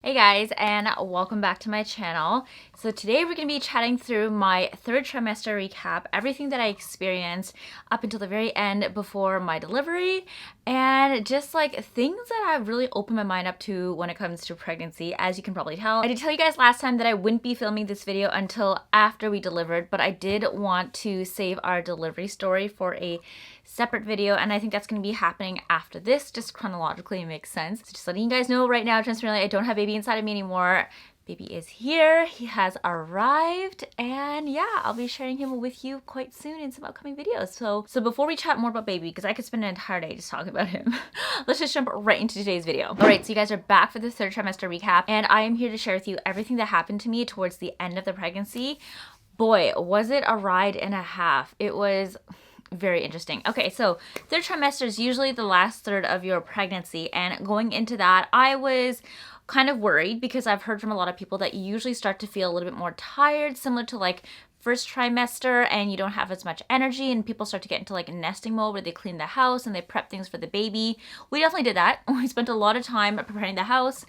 Hey guys, and welcome back to my channel. So today we're going to be chatting through my third trimester recap, everything that I experienced up until the very end before my delivery, and just like things that I've really opened my mind up to when it comes to pregnancy. As you can probably tell, I did tell you guys last time that I wouldn't be filming this video until after we delivered, but I did want to save our delivery story for a separate video, and I think that's going to be happening after this, just chronologically. It makes sense. So just letting you guys know right now, transparently, I don't have baby inside of me anymore. Baby is here, he has arrived, and yeah, I'll be sharing him with you quite soon in some upcoming videos. So before we chat more about baby, because I could spend an entire day just talking about him, let's just jump right into today's video. All right, so you guys are back for the third trimester recap, and I am here to share with you everything that happened to me towards the end of the pregnancy. Boy, was it a ride and a half. It was very interesting. Okay, so third trimester is usually the last third of your pregnancy, and going into that, I was kind of worried because I've heard from a lot of people that you usually start to feel a little bit more tired, similar to like first trimester, and you don't have as much energy, and people start to get into like nesting mode where they clean the house and they prep things for the baby. We definitely did that. We spent a lot of time preparing the house.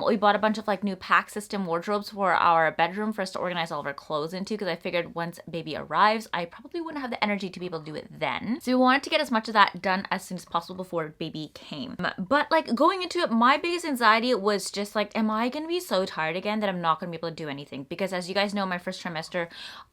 We bought a bunch of like new pack system wardrobes for our bedroom for us to organize all of our clothes into, because I figured once baby arrives, I probably wouldn't have the energy to be able to do it then. So we wanted to get as much of that done as soon as possible before baby came. But like going into it, my biggest anxiety was just like, am I gonna be so tired again that I'm not gonna be able to do anything? Because as you guys know, my first trimester,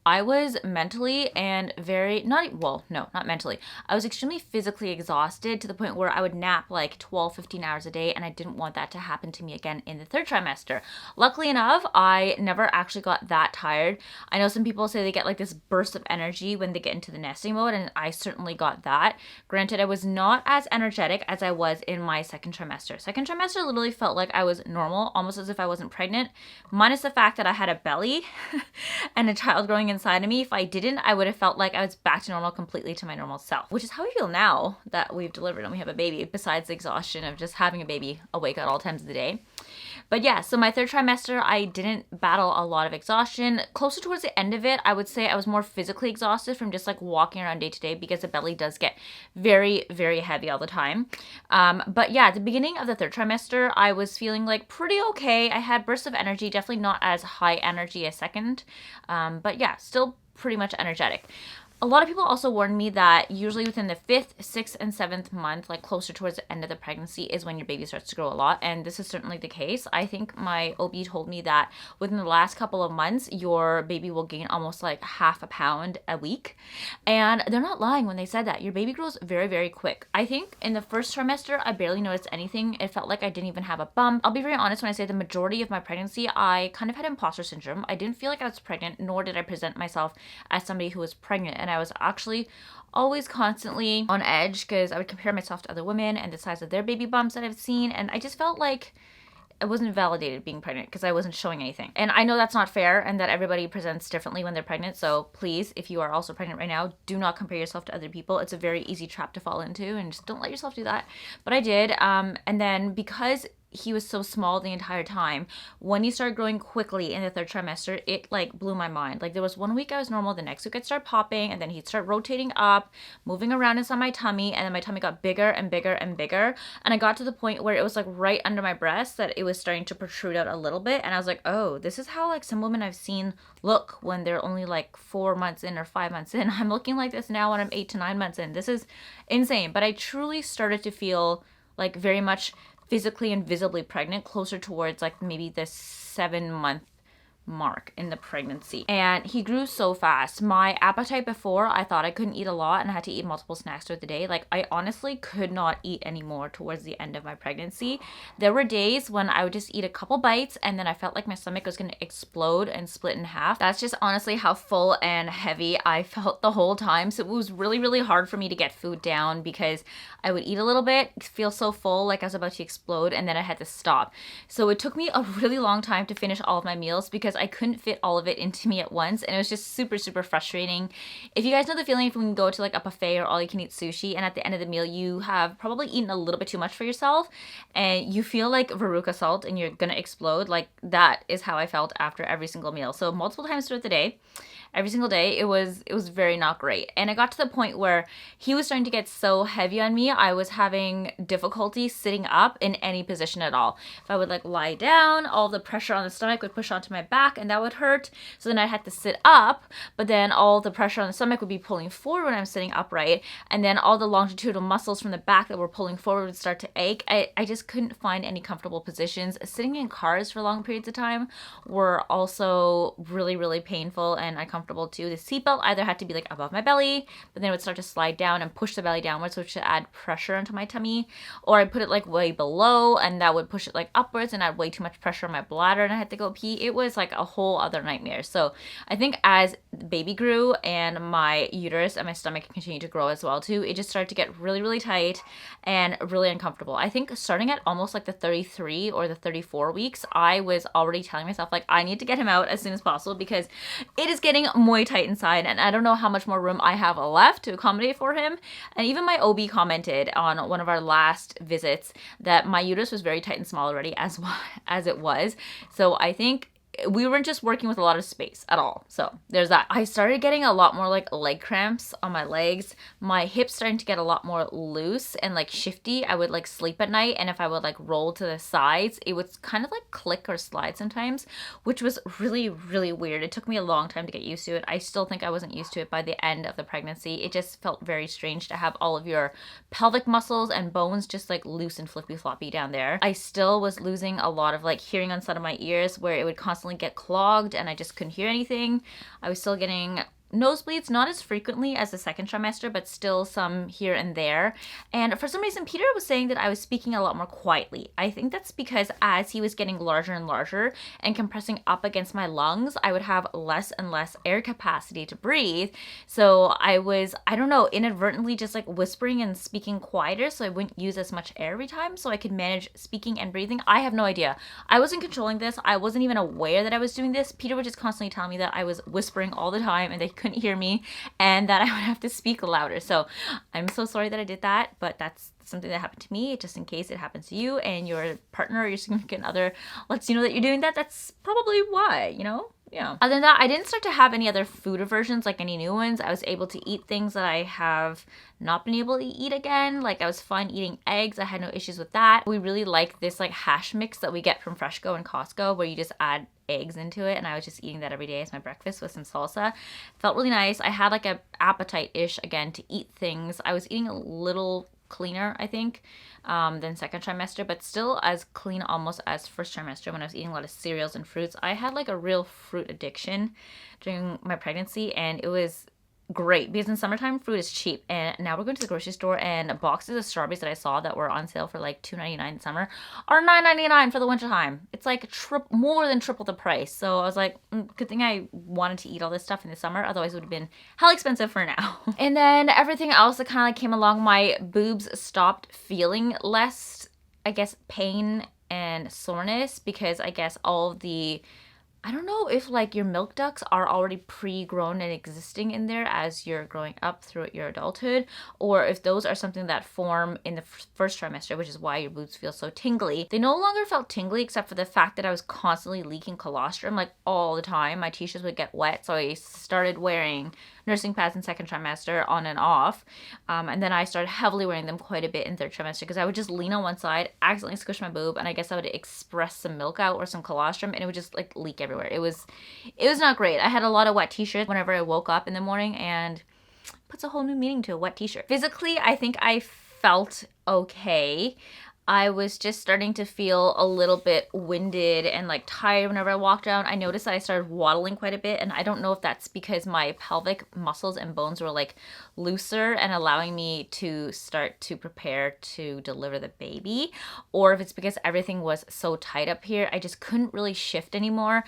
I was mentally and not mentally. I was extremely physically exhausted to the point where I would nap like 12, 15 hours a day, and I didn't want that to happen to me again in the third trimester. Luckily enough, I never actually got that tired. I know some people say they get like this burst of energy when they get into the nesting mode, and I certainly got that. Granted, I was not as energetic as I was in my second trimester. Second trimester literally felt like I was normal, almost as if I wasn't pregnant, minus the fact that I had a belly and a child growing inside of me. If I didn't, I would have felt like I was back to normal, completely to my normal self, which is how I feel now that we've delivered and we have a baby, besides the exhaustion of just having a baby awake at all times of the day. But yeah, so my third trimester, I didn't battle a lot of exhaustion. Closer towards the end of it, I would say I was more physically exhausted from just like walking around day to day, because the belly does get very, very heavy all the time. But yeah, at the beginning of the third trimester, I was feeling like pretty okay. I had bursts of energy, definitely not as high energy as second. But yeah, still pretty much energetic. A lot of people also warned me that usually within the 5th, 6th, and 7th month, like closer towards the end of the pregnancy, is when your baby starts to grow a lot. And this is certainly the case. I think my OB told me that within the last couple of months, your baby will gain almost like half a pound a week. And they're not lying when they said that. Your baby grows very, very quick. I think in the first trimester, I barely noticed anything. It felt like I didn't even have a bump. I'll be very honest when I say the majority of my pregnancy, I kind of had imposter syndrome. I didn't feel like I was pregnant, nor did I present myself as somebody who was pregnant. And I was actually always constantly on edge because I would compare myself to other women and the size of their baby bumps that I've seen, and I just felt like I wasn't validated being pregnant because I wasn't showing anything. And I know that's not fair and that everybody presents differently when they're pregnant, so please, if you are also pregnant right now, do not compare yourself to other people. It's a very easy trap to fall into, and just don't let yourself do that. But I did, and then because he was so small the entire time, when he started growing quickly in the third trimester, it like blew my mind. Like there was one week I was normal, the next week I'd start popping, and then he'd start rotating up, moving around inside my tummy, and then my tummy got bigger and bigger and bigger, and I got to the point where it was like right under my breast that it was starting to protrude out a little bit, and I was like, oh, this is how like some women I've seen look when they're only like 4 months in or 5 months in. I'm looking like this now when I'm 8 to 9 months in. This is insane. But I truly started to feel like very much physically and visibly pregnant, closer towards like maybe the 7-month mark in the pregnancy. And he grew so fast. My appetite before, I thought I couldn't eat a lot and I had to eat multiple snacks throughout the day. Like I honestly could not eat anymore towards the end of my pregnancy. There were days when I would just eat a couple bites and then I felt like my stomach was going to explode and split in half. That's just honestly how full and heavy I felt the whole time. So it was really, really hard for me to get food down because I would eat a little bit, feel so full like I was about to explode, and then I had to stop. So it took me a really long time to finish all of my meals because because I couldn't fit all of it into me at once, and it was just super, super frustrating. If you guys know the feeling if we can go to like a buffet or all you can eat sushi, and at the end of the meal you have probably eaten a little bit too much for yourself and you feel like veruca salt and you're gonna explode, like that is how I felt after every single meal. So multiple times throughout the day, every single day, it was very not great. And it got to the point where he was starting to get so heavy on me, I was having difficulty sitting up in any position at all. If I would like lie down, all the pressure on the stomach would push onto my back and that would hurt. So then I had to sit up, but then all the pressure on the stomach would be pulling forward when I'm sitting upright, and then all the longitudinal muscles from the back that were pulling forward would start to ache. I just couldn't find any comfortable positions. Sitting in cars for long periods of time were also really, really painful and uncomfortable too. The seatbelt either had to be like above my belly, but then it would start to slide down and push the belly downwards, which would add pressure into my tummy, or I put it like way below and that would push it like upwards and add way too much pressure on my bladder and I had to go pee. It was like a whole other nightmare. So I think as the baby grew and my uterus and my stomach continued to grow as well too, it just started to get really, really tight and really uncomfortable. I think starting at almost like the 33 or the 34 weeks, I was already telling myself like I need to get him out as soon as possible because it is getting Muay tight inside and I don't know how much more room I have left to accommodate for him. And even my OB commented on one of our last visits that my uterus was very tight and small already as it was. So I think we weren't just working with a lot of space at all. So there's that. I started getting a lot more like leg cramps on my legs. My hips starting to get a lot more loose and like shifty. I would like sleep at night, and if I would like roll to the sides, it would kind of like click or slide sometimes, which was really, really weird. It took me a long time to get used to it. I still think I wasn't used to it by the end of the pregnancy. It just felt very strange to have all of your pelvic muscles and bones just like loose and flippy floppy down there. I still was losing a lot of like hearing on some of my ears where it would constantly get clogged and I just couldn't hear anything. I was still getting nosebleeds, not as frequently as the second trimester, but still some here and there. And for some reason, Peter was saying that I was speaking a lot more quietly. I think that's because as he was getting larger and larger and compressing up against my lungs, I would have less and less air capacity to breathe. So I was, I don't know, inadvertently just like whispering and speaking quieter so I wouldn't use as much air every time so I could manage speaking and breathing. I have no idea. I wasn't controlling this. I wasn't even aware that I was doing this. Peter would just constantly tell me that I was whispering all the time and they couldn't hear me and that I would have to speak louder. So I'm so sorry that I did that, but that's something that happened to me. Just in case it happens to you and your partner or your significant other lets you know that you're doing that, that's probably why, you know? Yeah. Other than that, I didn't start to have any other food aversions, like any new ones. I was able to eat things that I have not been able to eat again. Like I was fine eating eggs. I had no issues with that. We really like this like hash mix that we get from Freshco and Costco where you just add eggs into it, and I was just eating that every day as my breakfast with some salsa. Felt really nice. I had like a appetite-ish again to eat things. I was eating a little cleaner, I think, than second trimester, but still as clean almost as first trimester when I was eating a lot of cereals and fruits. I had like a real fruit addiction during my pregnancy, and it was great because in summertime fruit is cheap, and now we're going to the grocery store and boxes of strawberries that I saw that were on sale for like $2.99 in summer are $9.99 for the winter time. It's like more than triple the price. So I was like, good thing I wanted to eat all this stuff in the summer, otherwise it would have been hell expensive for now. And then everything else that kind of like came along, my boobs stopped feeling less, I guess, pain and soreness because I guess all of the, I don't know if like your milk ducts are already pre-grown and existing in there as you're growing up through your adulthood, or if those are something that form in the first trimester, which is why your boobs feel so tingly. They no longer felt tingly except for the fact that I was constantly leaking colostrum like all the time. My t-shirts would get wet, so I started wearing nursing pads in second trimester on and off, and then I started heavily wearing them quite a bit in third trimester because I would just lean on one side, accidentally squish my boob, and I guess I would express some milk out or some colostrum and it would just like leak everywhere. It was not great. I had a lot of wet t-shirts whenever I woke up in the morning, and puts a whole new meaning to a wet t-shirt. Physically, I think I felt okay. I was just starting to feel a little bit winded and like tired whenever I walked around. I noticed that I started waddling quite a bit, and I don't know if that's because my pelvic muscles and bones were like looser and allowing me to start to prepare to deliver the baby, or if it's because everything was so tight up here. I just couldn't really shift anymore.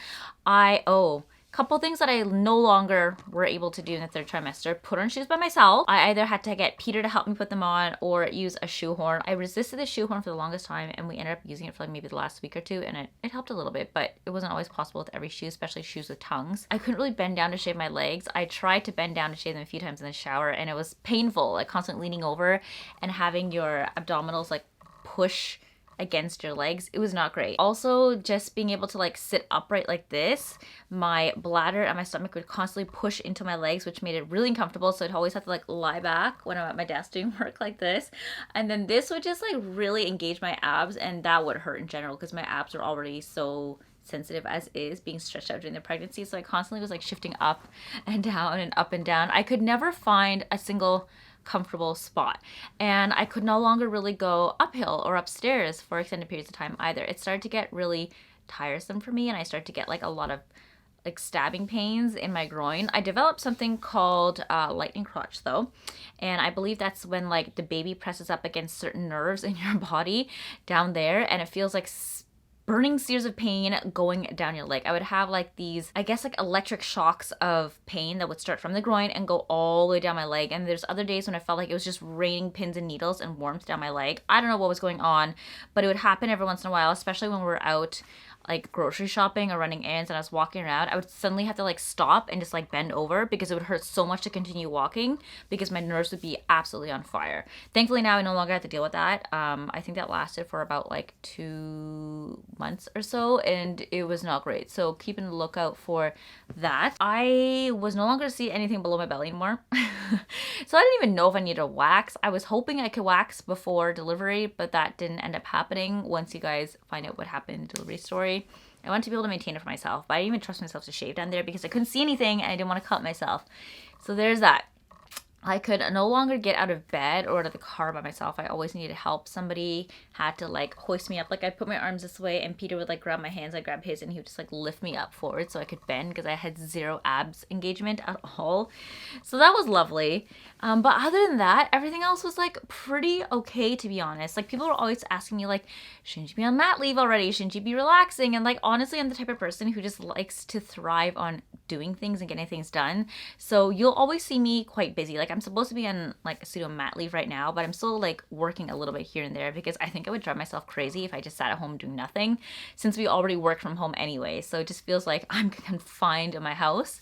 Couple things that I no longer were able to do in the third trimester: put on shoes by myself. I either had to get Peter to help me put them on or use a shoehorn. I resisted the shoehorn for the longest time, and we ended up using it for like maybe the last week or two, and it helped a little bit, but it wasn't always possible with every shoe, especially shoes with tongues. I couldn't really bend down to shave my legs. I tried to bend down to shave them a few times in the shower, and it was painful, like constantly leaning over and having your abdominals like push against your legs. It was not great. Also, just being able to like sit upright like this, my bladder and my stomach would constantly push into my legs, which made it really uncomfortable. So I'd always have to like lie back when I'm at my desk doing work like this. And then this would just like really engage my abs, and that would hurt in general because my abs are already so sensitive as is, being stretched out during the pregnancy. So I constantly was like shifting up and down and up and down. I could never find a single comfortable spot, and I could no longer really go uphill or upstairs for extended periods of time either. It started to get really tiresome for me, and I started to get like a lot of like stabbing pains in my groin. I developed something called lightning crotch though, and I believe that's when like the baby presses up against certain nerves in your body down there, and it feels like burning sears of pain going down your leg. I would have like these, I guess, like electric shocks of pain that would start from the groin and go all the way down my leg. And there's other days when I felt like it was just raining pins and needles and warmth down my leg. I don't know what was going on, but it would happen every once in a while, especially when we were out like grocery shopping or running errands and I was walking around. I would suddenly have to like stop and just like bend over because it would hurt so much to continue walking because my nerves would be absolutely on fire. Thankfully now I no longer have to deal with that. I think that lasted for about like 2 months or so, and it was not great. So keeping a lookout for that. I was no longer to see anything below my belly anymore. So I didn't even know if I needed a wax. I was hoping I could wax before delivery, but that didn't end up happening. Once you guys find out what happened in the delivery story, I wanted to be able to maintain it for myself, but I didn't even trust myself to shave down there because I couldn't see anything and I didn't want to cut myself. So there's that. I could no longer get out of bed or out of the car by myself. I always needed help. Somebody had to like hoist me up. Like I'd put my arms this way and Peter would like grab my hands, I'd grab his, and he would just like lift me up forward so I could bend because I had zero abs engagement at all. So that was lovely. But other than that, everything else was like pretty okay, to be honest. Like people were always asking me like, shouldn't you be on mat leave already? Shouldn't you be relaxing? And like honestly, I'm the type of person who just likes to thrive on doing things and getting things done. So you'll always see me quite busy. Like I'm supposed to be on like a pseudo mat leave right now, but I'm still like working a little bit here and there because I think I would drive myself crazy if I just sat at home doing nothing, since we already work from home anyway. So it just feels like I'm confined in my house.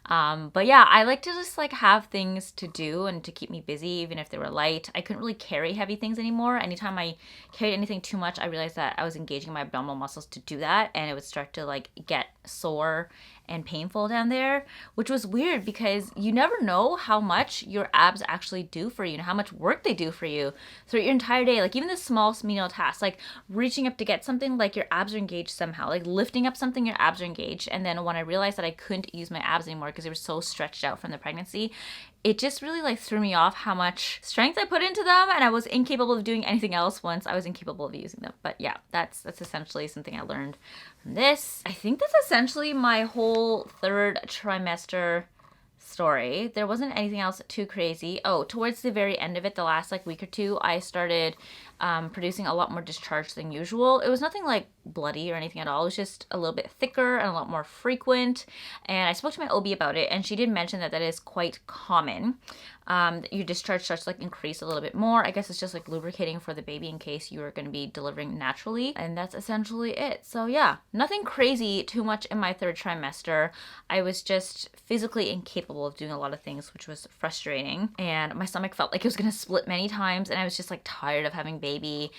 But yeah, I like to just like have things to do and to keep me busy, even if they were light. I couldn't really carry heavy things anymore. Anytime I carried anything too much, I realized that I was engaging my abdominal muscles to do that, and it would start to like get sore and painful down there, which was weird because you never know how much your abs actually do for you and how much work they do for you throughout your entire day. Like even the small menial tasks, like reaching up to get something, like your abs are engaged somehow. Like lifting up something, your abs are engaged. And then when I realized that I couldn't use my abs anymore because they were so stretched out from the pregnancy, it just really like threw me off how much strength I put into them, and I was incapable of doing anything else once I was incapable of using them. But yeah, that's essentially something I learned from this. I think that's essentially my whole third trimester story. There wasn't anything else too crazy. Oh, towards the very end of it, the last like week or two, I started producing a lot more discharge than usual. It was nothing like bloody or anything at all. It was just a little bit thicker and a lot more frequent. And I spoke to my OB about it, and she did mention that that is quite common. Your discharge starts to like increase a little bit more. I guess it's just like lubricating for the baby in case you are going to be delivering naturally. And that's essentially it. So yeah, nothing crazy too much in my third trimester. I was just physically incapable of doing a lot of things, which was frustrating. And my stomach felt like it was going to split many times, and I was just like tired of having baby.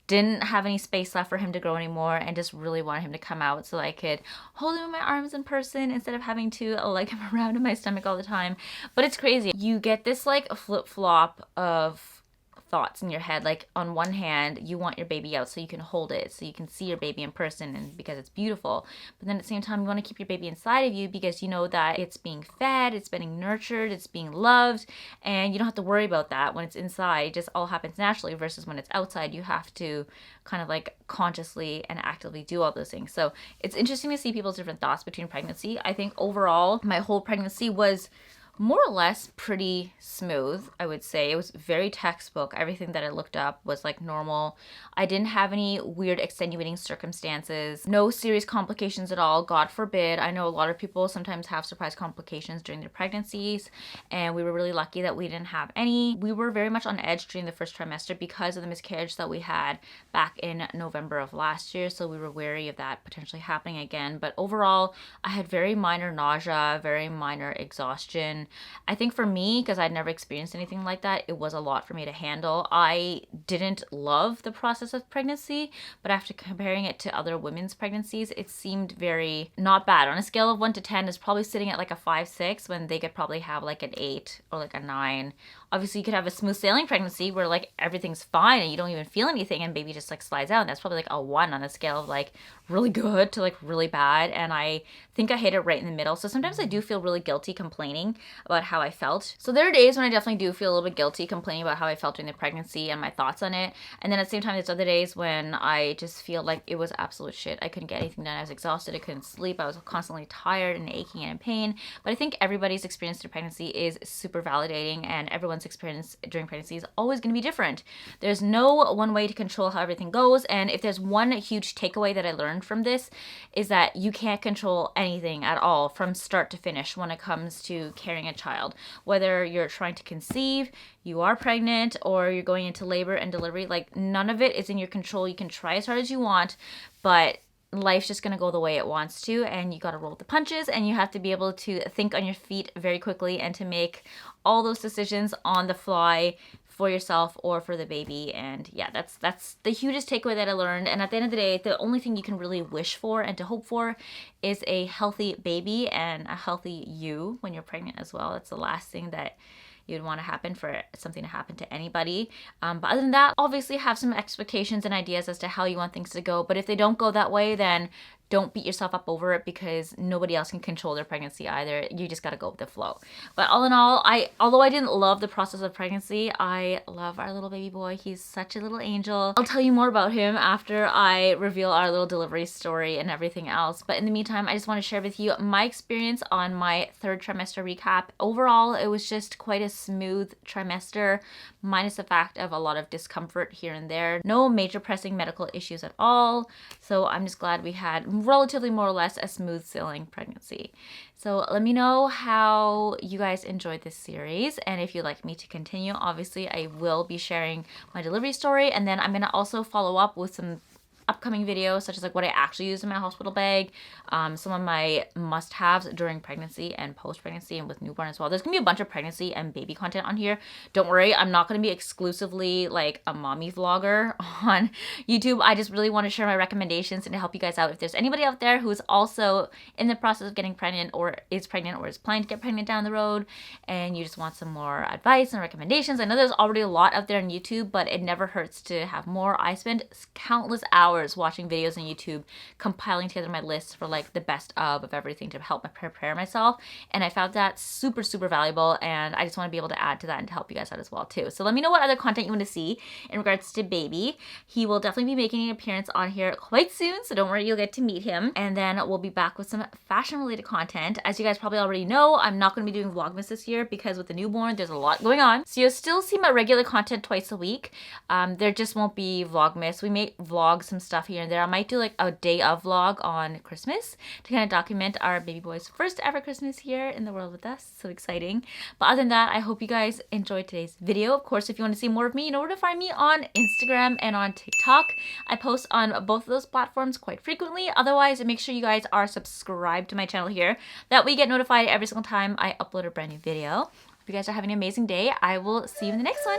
Didn't have any space left for him to grow anymore, and just really wanted him to come out so I could hold him in my arms in person instead of having to leg him around in my stomach all the time. But it's crazy. You get this like flip-flop of thoughts in your head. Like on one hand, you want your baby out so you can hold it, so you can see your baby in person and because it's beautiful. But then at the same time, you want to keep your baby inside of you because you know that it's being fed, it's being nurtured, it's being loved, and you don't have to worry about that when it's inside. It just all happens naturally, versus when it's outside, you have to kind of like consciously and actively do all those things. So it's interesting to see people's different thoughts between pregnancy. I think overall, my whole pregnancy was more or less pretty smooth, I would say. It was very textbook. Everything that I looked up was like normal. I didn't have any weird extenuating circumstances, no serious complications at all, God forbid. I know a lot of people sometimes have surprise complications during their pregnancies, and we were really lucky that we didn't have any. We were very much on edge during the first trimester because of the miscarriage that we had back in November of last year, so we were wary of that potentially happening again. But overall, I had very minor nausea, very minor exhaustion. I think for me, because I'd never experienced anything like that, it was a lot for me to handle. I didn't love the process of pregnancy, but after comparing it to other women's pregnancies, it seemed very not bad. On a scale of 1 to 10, it's probably sitting at like a 5, 6, when they could probably have like an 8 or like a 9. Obviously, you could have a smooth sailing pregnancy where like everything's fine and you don't even feel anything and baby just like slides out. And that's probably like a 1 on a scale of like really good to like really bad. And I think I hit it right in the middle. So sometimes I do feel really guilty complaining about how I felt. So there are days when I definitely do feel a little bit guilty complaining about how I felt during the pregnancy and my thoughts on it. And then at the same time, there's other days when I just feel like it was absolute shit. I couldn't get anything done. I was exhausted. I couldn't sleep. I was constantly tired and aching and in pain. But I think everybody's experience through pregnancy is super validating, and everyone's experience during pregnancy is always going to be different. There's no one way to control how everything goes. And if there's one huge takeaway that I learned from this, is that you can't control anything at all from start to finish when it comes to carrying a child. Whether you're trying to conceive, you are pregnant, or you're going into labor and delivery, like none of it is in your control. You can try as hard as you want, but life's just going to go the way it wants to, and you got to roll with the punches, and you have to be able to think on your feet very quickly and to make all those decisions on the fly for yourself or for the baby. And yeah, that's the hugest takeaway that I learned. And at the end of the day, the only thing you can really wish for and to hope for is a healthy baby and a healthy you when you're pregnant as well. That's the last thing that you'd want to happen for something to happen to anybody. But other than that, obviously have some expectations and ideas as to how you want things to go. But if they don't go that way, then don't beat yourself up over it, because nobody else can control their pregnancy either. You just got to go with the flow. But all in all, although I didn't love the process of pregnancy, I love our little baby boy. He's such a little angel. I'll tell you more about him after I reveal our little delivery story and everything else. But in the meantime, I just want to share with you my experience on my 3rd trimester recap. Overall, it was just quite a smooth trimester, minus the fact of a lot of discomfort here and there. No major pressing medical issues at all. So I'm just glad we had relatively more or less a smooth sailing pregnancy. So let me know how you guys enjoyed this series, and if you'd like me to continue, obviously I will be sharing my delivery story, and then I'm going to also follow up with some upcoming videos, such as like what I actually use in my hospital bag, some of my must-haves during pregnancy and post-pregnancy and with newborn as well. There's gonna be a bunch of pregnancy and baby content on here. Don't worry, I'm not gonna be exclusively like a mommy vlogger on YouTube. I just really want to share my recommendations and to help you guys out. If there's anybody out there who is also in the process of getting pregnant or is planning to get pregnant down the road, and you just want some more advice and recommendations, I know there's already a lot out there on YouTube, but it never hurts to have more. I spend countless hours watching videos on YouTube, compiling together my list for like the best of everything to help me prepare myself, and I found that super valuable, and I just want to be able to add to that and to help you guys out as well too. So let me know what other content you want to see in regards to baby. He will definitely be making an appearance on here quite soon, so don't worry, you'll get to meet him. And then we'll be back with some fashion related content. As you guys probably already know, I'm not going to be doing Vlogmas this year because with the newborn there's a lot going on, so you'll still see my regular content twice a week. There just won't be Vlogmas. We may vlog some stuff here and there. I might do like a day of vlog on Christmas to kind of document our baby boy's first ever Christmas here in the world with us. So exciting. But other than that, I hope you guys enjoyed today's video. Of course, if you want to see more of me, you know where to find me on Instagram and on TikTok. I post on both of those platforms quite frequently. Otherwise, make sure you guys are subscribed to my channel here. That way you get notified every single time I upload a brand new video. Hope you guys are having an amazing day. I will see you in the next one.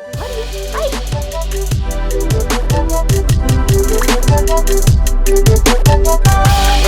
Bye.